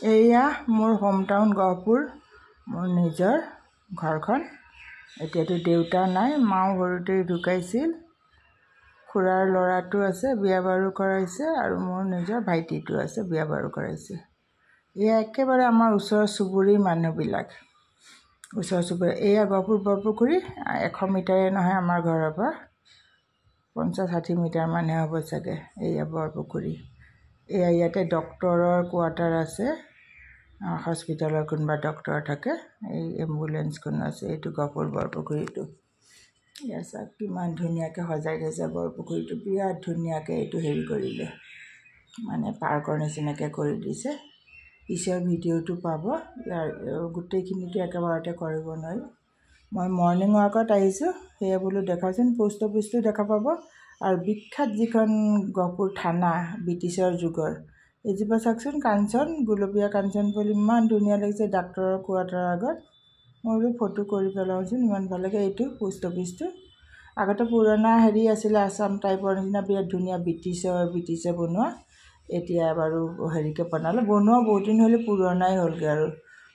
এয়া মোৰ home town Gohpur, মোৰ নিজৰ ঘৰখন। এতিয়াতো দেউতা নাই, মাও সৰুতেই ঢুকাইছিল। খুৰাৰ ল'ৰাটো আছে, বিয়া বাৰু কৰাইছে, আৰু মোৰ নিজৰ ভাইটিটো আছে, বিয়া বাৰু কৰাইছে। এয়া একেবাৰে আমাৰ ওচৰ চুবুৰীৰ মানুহবিলাক। ওচৰ চুবুৰী এয়া গহপুৰ বৰপুখুৰী, 100 মিটাৰে নহয় আমাৰ ঘৰৰ পৰা, 50-60 মিটাৰমানহে হ'ব চাগে। এয়া বৰপুখুৰী। এয়া ইয়াতে ডক্তৰৰ কোৱাৰ্টাৰ আছে, হস্পিটেলৰ কোনোবা ডক্তৰ থাকে, এই এম্বুলেঞ্চখন আছে। এইটো গহপুৰ বৰপুখুৰীটো। এয়া চাওক কিমান ধুনীয়াকৈ সজাই থৈছে বৰপুখুৰীটো, বিৰাট ধুনীয়াকৈ এইটো হেৰি কৰিলে, মানে পাৰ্কৰ নিচিনাকৈ কৰি দিছে। পিছৰ ভিডিঅ'টো পাব, ইয়াৰ গোটেইখিনিতো একেবাৰতে কৰিব নোৱাৰি। মই মৰ্ণিং ৱাকত আহিছোঁ, সেয়া বোলো দেখাচোন, পোষ্ট অফিচটো দেখা পাব, আৰু বিখ্যাত যিখন গহপুৰ থানা ব্ৰিটিছৰ যুগৰ, এজোপা চাওকচোন কাঞ্চন, গোলপীয়া কাঞ্চন ফুল ইমান ধুনীয়া লাগিছে ডাক্তৰৰ কোৱাৰ্টাৰৰ আগত। মই বোলো ফটো কৰি পেলাওঁচোন, ইমান ভাল লাগে। এইটো পোষ্ট অফিচটো আগতে পুৰণা হেৰি আছিলে, আছাম টাইপৰ নিচিনা, বিৰাট ধুনীয়া, ব্ৰিটিছে বনোৱা। এতিয়া বাৰু হেৰিকৈ বনালে, বনোৱা বহুত দিন হ'লে পুৰণাই হ'লগৈ, আৰু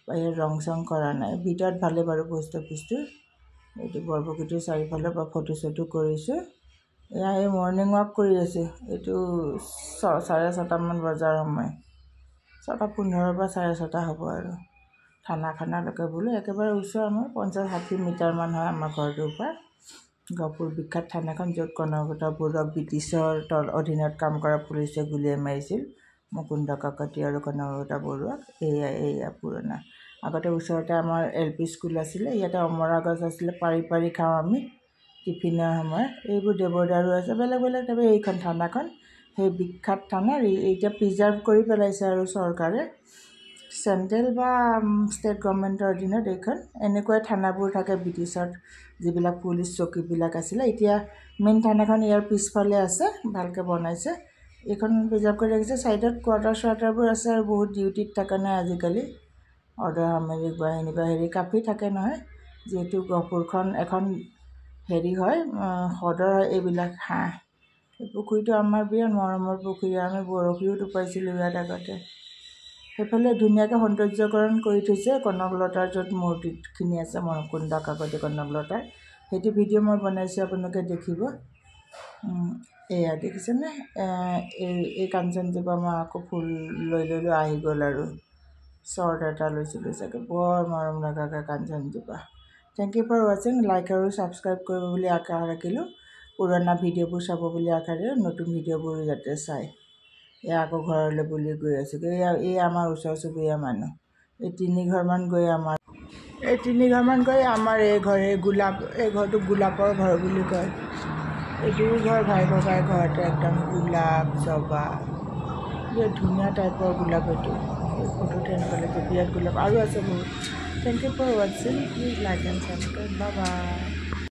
বাহিৰত ৰং চং কৰা নাই। ভিতৰত ভালে বাৰু পোষ্ট অফিচটো। এইটো বৰপুখুৰীটো চাৰিওফালৰ পৰা ফটো চটো কৰিছোঁ। এয়া এই মৰ্ণিং ৱাক কৰি আছোঁ। এইটো 6:30 বজাৰ সময়, 6:15 পৰা 6:30 হ'ব আৰু। থানাখনলৈকে বোলো একেবাৰে ওচৰ, আমাৰ 50-60 মিটাৰমান হয় আমাৰ ঘৰটোৰ পৰা। গহপুৰ বিখ্যাত থানাখন, য'ত কনকলতা বৰুৱাক ব্ৰিটিছৰ অধীনত কাম কৰা পুলিচে গুলীয়াই মাৰিছিল, মুকুন্দ কাকতি আৰু কনকলতা বৰুৱাক। এয়া পুৰণা। আগতে ওচৰতে আমাৰ LP স্কুল আছিলে, ইয়াতে অমৰা গছ আছিলে, পাৰি পাৰি খাওঁ আমি টিফিনৰ সময়ত। এইবোৰ দেৱদাৰু আছে, বেলেগ বেলেগ। তাৰপৰা এইখন থানাখন, সেই বিখ্যাত থানা, এতিয়া প্ৰিজাৰ্ভ কৰি পেলাইছে আৰু চৰকাৰে, চেণ্ট্ৰেল বা ষ্টেট গভৰ্ণমেণ্টৰ অধীনত এইখন। এনেকুৱাই থানাবোৰ থাকে ব্ৰিটিছত, যিবিলাক পুলিচ চকীবিলাক আছিলে। এতিয়া মেইন থানাখন ইয়াৰ পিছফালে আছে, ভালকৈ বনাইছে। এইখন প্ৰিজাৰ্ভ কৰি ৰাখিছে। ছাইডত কোৱাৰ্টাৰ চোৱাৰ্টাৰবোৰ আছে, আৰু বহুত ডিউটিত থকা নাই আজিকালি, অৰ্ডাৰ সামৰিক বাহিনী বা হেৰি কাফি থাকে নহয়। যিহেতু গহপুৰখন এখন হেৰি হয়, সদৰ হয় এইবিলাক হাঁহ। এই পুখুৰীটো আমাৰ বিৰাট মৰমৰ পুখুৰী, আমি বৰশীও টোপাইছিলোঁ ইয়াত আগতে। সেইফালে ধুনীয়াকৈ সৌন্দৰ্যকৰণ কৰি থৈছে, কনকলতাৰ য'ত মূৰ্তিখিনি আছে, মুকুন্দ কাকতি কনকলতাৰ, সেইটো ভিডিঅ' মই বনাইছোঁ, আপোনালোকে দেখিব। এয়া দেখিছেনে, এই কাঞ্চনজোপা মই আকৌ ফুল লৈ আহি গ'ল, আৰু শ্বৰ্ট এটা লৈছিলোঁ চাগে, বৰ মৰম লগাকৈ কাঞ্চনজোপা। থেংক ইউ ফৰ ৱাচিং। লাইক আৰু ছাবস্ক্ৰাইব কৰিব বুলি আশা ৰাখিলোঁ। পুৰণা ভিডিঅ'বোৰ চাব বুলি আশা ৰাখিলোঁ, নতুন ভিডিঅ'বোৰ যাতে চায়। এয়া আকৌ ঘৰলৈ বুলি গৈ আছোঁ। এই আমাৰ ওচৰ চুবুৰীয়া মানুহ। এই 3 ঘৰমান গৈ আমাৰ এই ঘৰ, এই ঘৰটো গোলাপৰ ঘৰ বুলি কয়। এই 2 ঘৰ ভাই ককাই ঘৰতে একদম গোলাপ, জবা, বিৰাট ধুনীয়া টাইপৰ গোলাপ। এইটো এই ফটোতে এনেকুৱা লাগিছে, বিৰাট গোলাপ, আৰু আছে বহুত। থেংক ইউ ফৰ ৱাচিং। Please like and subscribe. Bye bye.